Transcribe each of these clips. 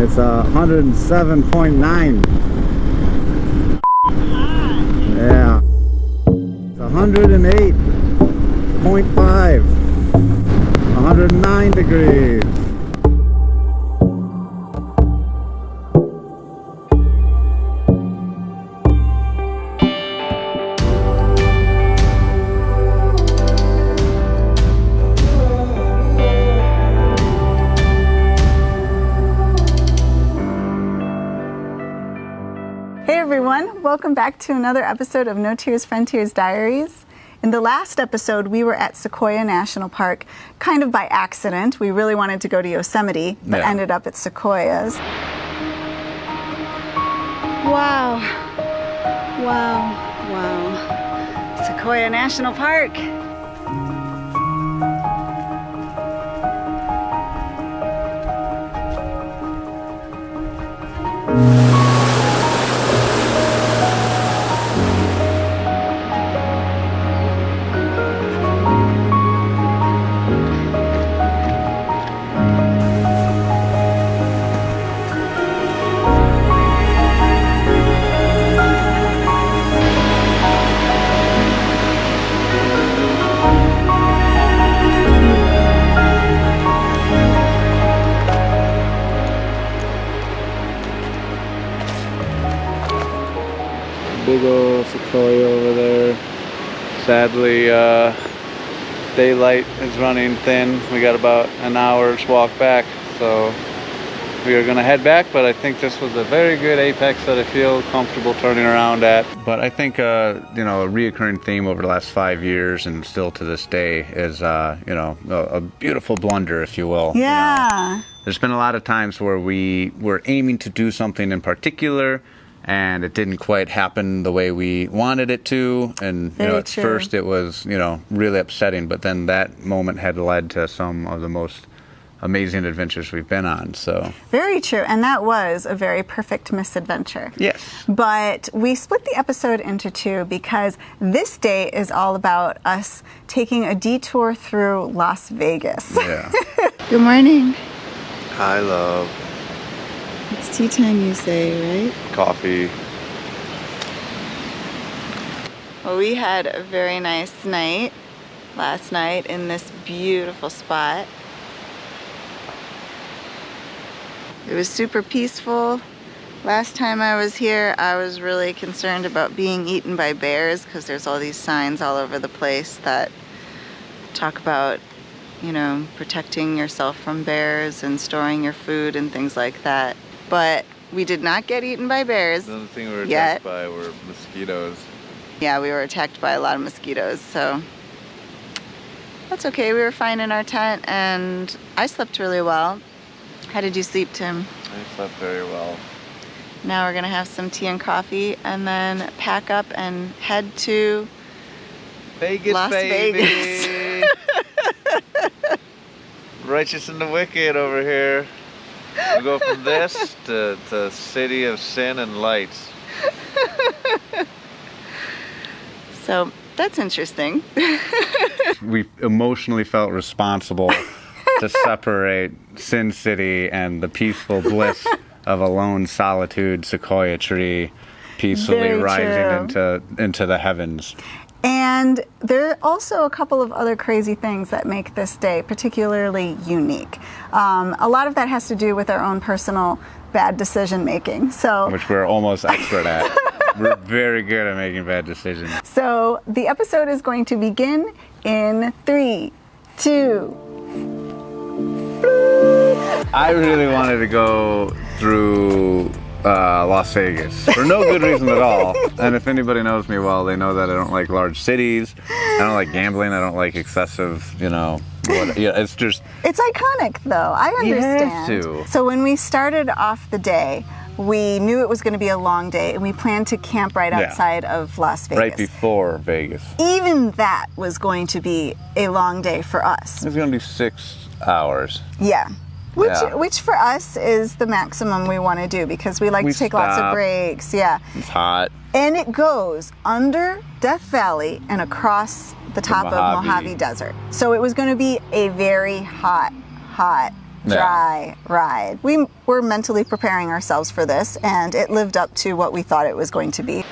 It's 107.9. Yeah. It's 108.5. 109 degrees. Hey everyone, welcome back to another episode of Notier's Frontiers Diaries. In the last episode, we were at Sequoia National Park, kind of by accident. We really wanted to go to Yosemite, but ended up at Sequoia's. Wow. Wow. Wow. Sequoia National Park. Big old sequoia over there. Sadly, daylight is running thin. We got about an hour's walk back, so we are gonna head back, but I think this was a very good apex that I feel comfortable turning around at. But I think, a reoccurring theme over the last 5 years and still to this day is, a beautiful blunder, if you will. Yeah. There's been a lot of times where we were aiming to do something in particular, and it didn't quite happen the way we wanted it to. And at first it was really upsetting, but then that moment had led to some of the most amazing adventures we've been on. So Very true, and that was a very perfect misadventure. yes. But we split the episode into two because this day is all about us taking a detour through Las Vegas. Yeah. Good morning. Hi, love. It's tea time, you say, right? Coffee. Well, we had a very nice night last night in this beautiful spot. It was super peaceful. Last time I was here, I was really concerned about being eaten by bears because there's all these signs all over the place that talk about, protecting yourself from bears and storing your food and things like that. But we did not get eaten by bears. The only thing we were attacked by were mosquitoes. Yeah, we were attacked by a lot of mosquitoes, so that's okay. We were fine in our tent, and I slept really well. How did you sleep, Tim? I slept very well. Now we're gonna have some tea and coffee, and then pack up and head to Vegas, Las baby. Vegas. Righteous and the wicked over here. We go from this to city of sin and lights. So that's interesting. We emotionally felt responsible to separate Sin City and the peaceful bliss of a lone solitude sequoia tree peacefully Very rising true. into the heavens. And there are also a couple of other crazy things that make this day particularly unique. A lot of that has to do with our own personal bad decision making. So, Which we're almost expert at. We're very good at making bad decisions. So the episode is going to begin in 3, 2. I really wanted to go through Las Vegas for no good reason at all. And if anybody knows me well, they know that I don't like large cities. I don't like gambling. I don't like excessive, it's just... It's iconic, though. I understand. You have to. So when we started off the day, we knew it was going to be a long day, and we planned to camp right outside of Las Vegas. Right before Vegas. Even that was going to be a long day for us. It's going to be 6 hours. Yeah. Which for us is the maximum we want to do because we like to take lots of breaks. Yeah. It's hot. And it goes under Death Valley and across the top of Mojave Desert. So it was going to be a very hot dry ride. We were mentally preparing ourselves for this, and it lived up to what we thought it was going to be.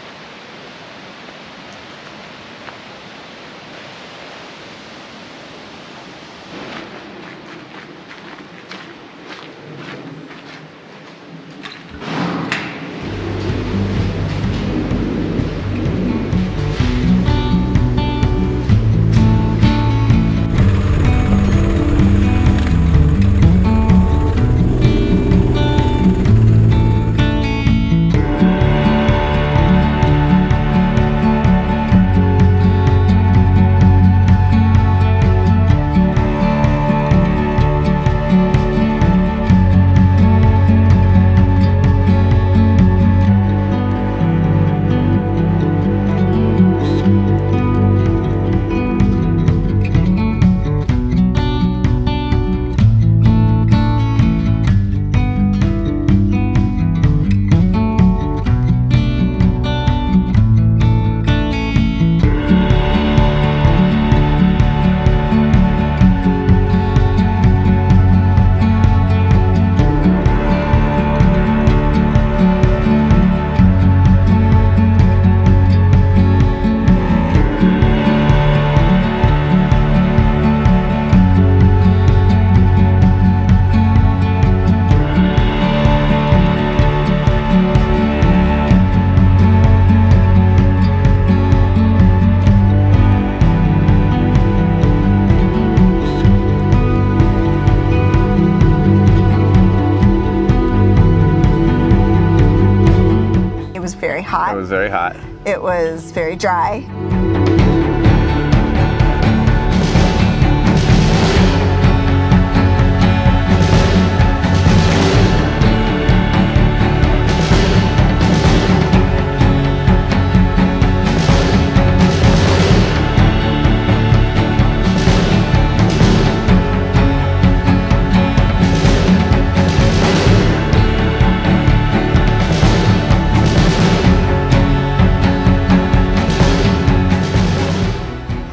Very hot. It was very hot. It was very dry.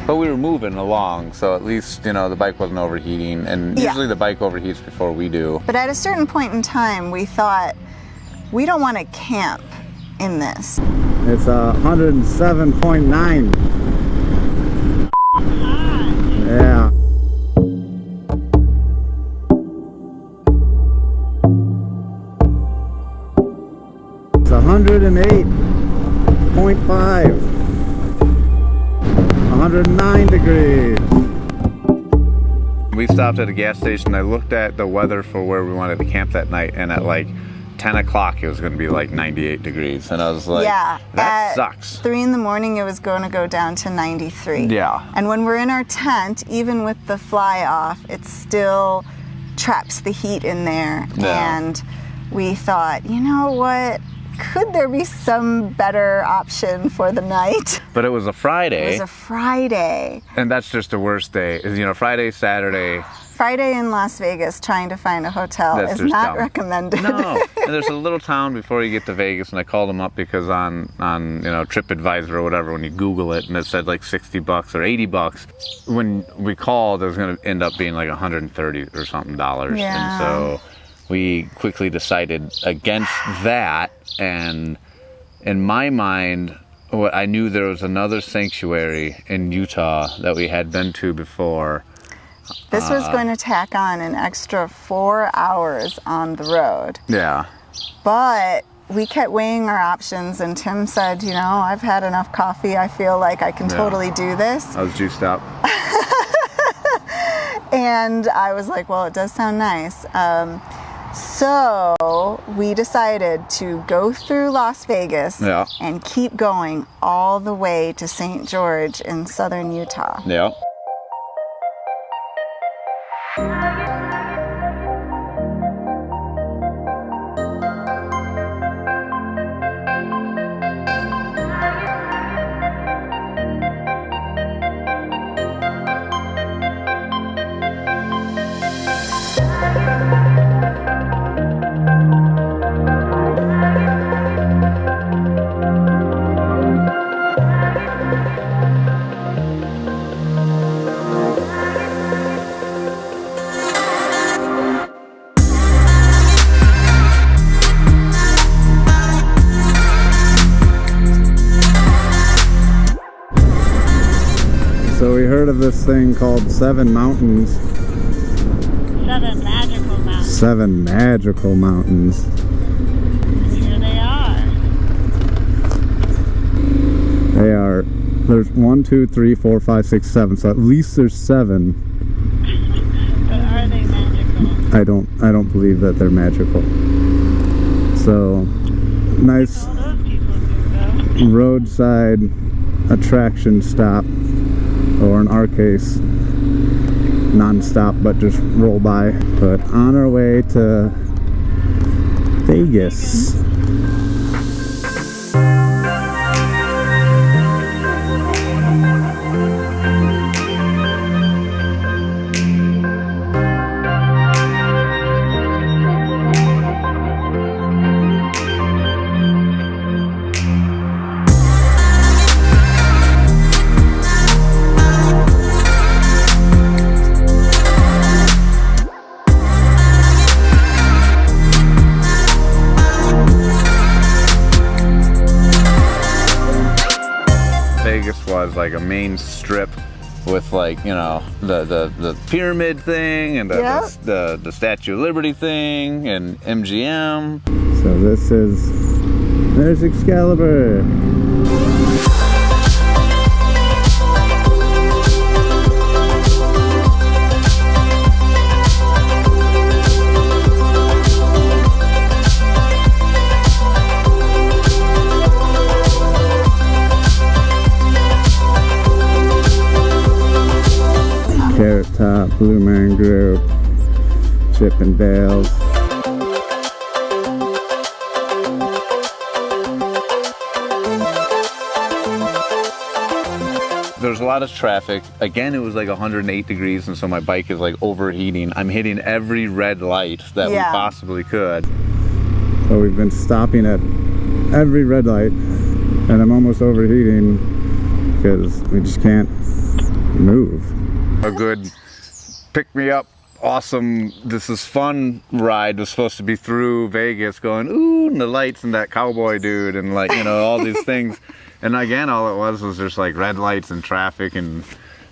But we were moving along, so at least, you know, the bike wasn't overheating, and usually the bike overheats before we do. But at a certain point in time, we thought, we don't want to camp in this. It's 107.9. Yeah. It's 108.5. 109 degrees. We stopped at a gas station. I looked at the weather for where we wanted to camp that night, and at like 10 o'clock it was going to be like 98 degrees, and I was like, yeah, that sucks. 3 in the morning it was going to go down to 93. Yeah. And when we're in our tent, even with the fly off, it still traps the heat in there. Yeah. And we thought, you know what? Could there be some better option for the night? But it was a Friday. It was a Friday. And that's just the worst day. Is, you know, Friday, Saturday. Friday in Las Vegas trying to find a hotel That's is just not dumb. recommended. No. And there's a little town before you get to Vegas, and I called them up because on you know, TripAdvisor or whatever, when you Google it, and it said like $60 or $80. When we called, it was going to end up being like 130 or something dollars. Yeah. And so we quickly decided against that. And in my mind, I knew there was another sanctuary in Utah that we had been to before. This was going to tack on an extra 4 hours on the road. Yeah. But we kept weighing our options, and Tim said, you know, I've had enough coffee. I feel like I can totally do this. I was juiced up. And I was like, well, it does sound nice. So we decided to go through Las Vegas and keep going all the way to St. George in southern Utah. Yeah. heard of this thing called 7 mountains. 7 magical mountains. 7 magical mountains. Here they are. They are, there's 1, 2, 3, 4, 5, 6, 7. So at least there's 7. But are they magical? I don't believe that they're magical. So nice All those people do, though. roadside attraction stop, or in our case, non-stop, but just roll by. But on our way to Vegas. Vegas was like a main strip with, like, you know, the pyramid thing and the Statue of Liberty thing and MGM. So this is, there's Excalibur. Carrot Top, Blue Man Group, Chippendales. There's a lot of traffic. Again, it was like 108 degrees, and so my bike is like overheating. I'm hitting every red light that we possibly could. So we've been stopping at every red light, and I'm almost overheating because we just can't move. A good pick-me-up, awesome, this is fun ride was supposed to be through Vegas, going, ooh, and the lights and that cowboy dude and, like, you know, all these things. And again, all it was just like red lights and traffic and,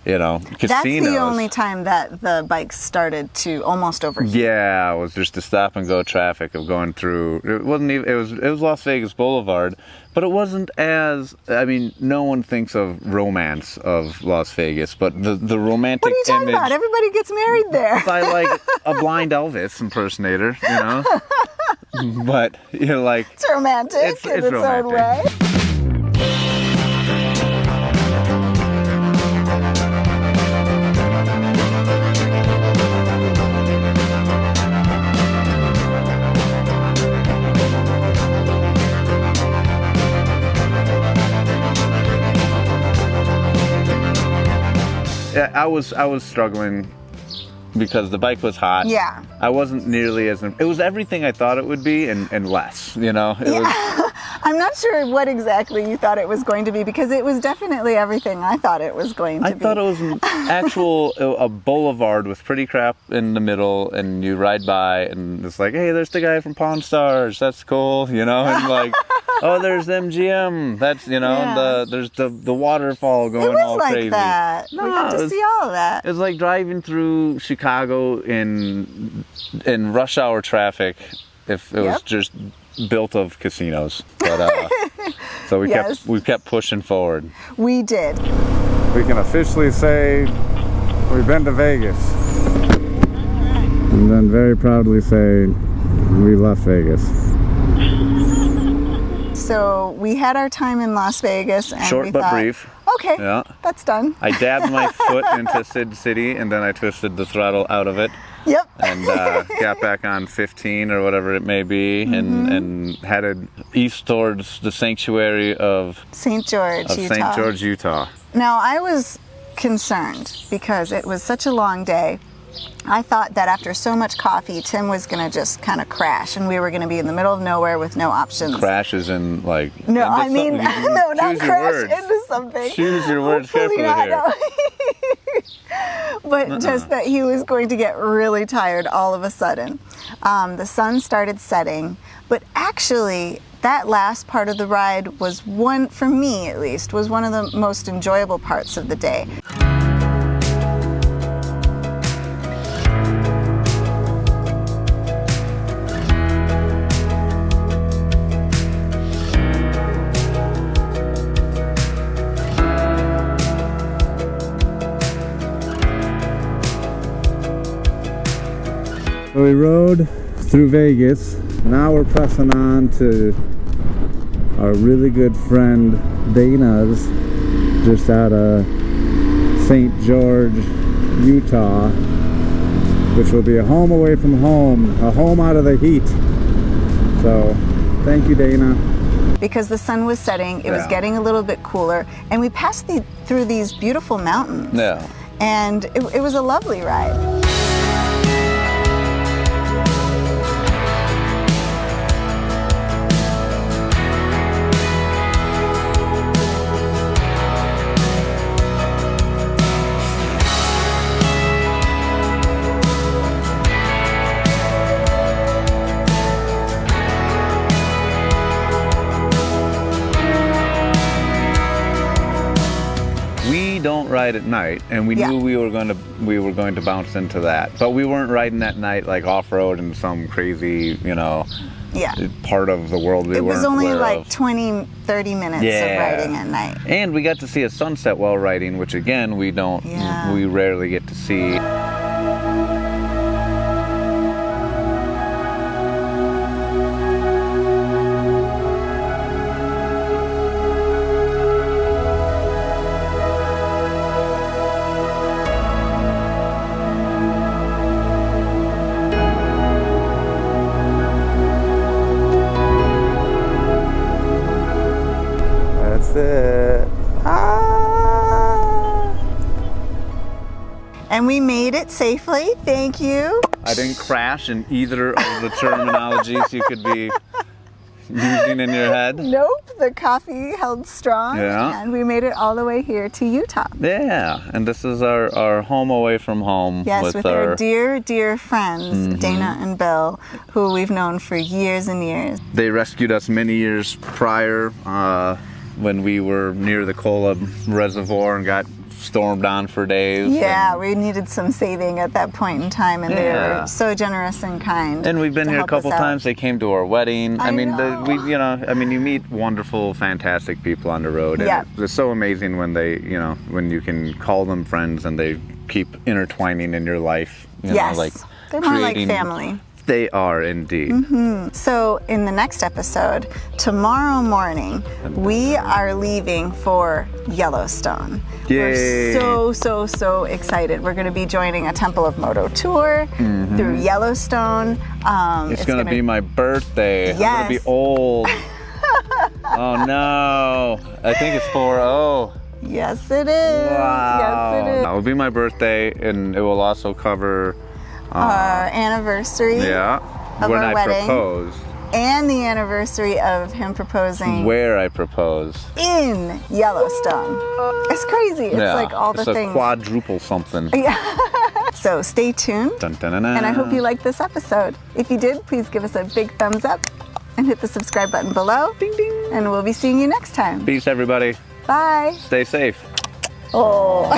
you know, casinos. That's the only time that the bikes started to almost overheat. Yeah, it was just the stop and go traffic of going through. It wasn't even, it was Las Vegas Boulevard, but it wasn't as, I mean, no one thinks of romance of Las Vegas, but the romantic What are you talking image about? Everybody gets married there. by, like, a blind Elvis impersonator, you know? But, you know, like, It's romantic in its own way. yeah, I was struggling because the bike was hot. Yeah. I wasn't nearly as, it was everything I thought it would be and less, you know? It was, I'm not sure what exactly you thought it was going to be, because it was definitely everything I thought it was going to be. I thought it was an actual, a boulevard with pretty crap in the middle, and you ride by and it's like, hey, there's the guy from Pawn Stars, that's cool, you know? And like, oh, there's MGM, that's, you know, and there's the waterfall going all crazy. It was like that. No, we got to see all of that. It was like driving through Chicago in rush hour traffic if it was just built of casinos. But so we kept pushing forward. We did. We can officially say we've been to Vegas. And then very proudly say we left Vegas. So we had our time in Las Vegas, and Short we but thought, brief. Okay, Yeah. that's done. I dabbed my foot into Sid City, and then I twisted the throttle out of it. Yep. And got back on 15 or whatever it may be, and headed east towards the sanctuary of St. George, Utah. St. George, Utah. Now, I was concerned because it was such a long day. I thought that after so much coffee, Tim was going to just kind of crash, and we were going to be in the middle of nowhere with no options. Crashes in, like... No, I mean, no, not crash words. into something. Choose your words Hopefully carefully not, here. no. But just that he was going to get really tired all of a sudden. The sun started setting, but actually that last part of the ride was for me at least, was one of the most enjoyable parts of the day. So we rode through Vegas. Now we're pressing on to our really good friend Dana's, just out of St. George, Utah, which will be a home away from home, a home out of the heat. So thank you, Dana. Because the sun was setting, it was getting a little bit cooler, and we passed through these beautiful mountains. Yeah. And it was a lovely ride. Don't ride at night, and we knew we were going to bounce into that, but we weren't riding at night like off-road in some crazy, you know, part of the world we weren't aware of. It was only like 20-30 minutes of riding at night, and we got to see a sunset while riding, which again we rarely get to see. And we made it safely, thank you. I didn't crash in either of the terminologies you could be using in your head. Nope, the coffee held strong, and we made it all the way here to Utah. Yeah, and this is our home away from home. Yes, with our dear, dear friends, Dana and Bill, who we've known for years and years. They rescued us many years prior when we were near the Kola Reservoir and got stormed on for days. Yeah, we needed some saving at that point in time, and they were so generous and kind. And we've been here a couple times. They came to our wedding. I mean, you meet wonderful, fantastic people on the road. And it's so amazing when they, when you can call them friends and they keep intertwining in your life. You know, like they're more like family. They are indeed. So in the next episode, tomorrow morning, we are leaving for Yellowstone. Yay. We're so excited. We're going to be joining a Temple of Moto tour through Yellowstone. It's going to be my birthday. I'm going to be old. Oh no. I think it's 4-0. Yes, it is. Wow. Yes, it is. It will be my birthday, and it will also cover our anniversary of when our I wedding, proposed, and the anniversary of him proposing where I proposed in Yellowstone. It's crazy. It's like all the things. It's a quadruple something. Yeah. So stay tuned. Dun, dun, dun, dun. And I hope you liked this episode. If you did, please give us a big thumbs up and hit the subscribe button below. Ding ding. And we'll be seeing you next time. Peace, everybody. Bye. Stay safe. Oh.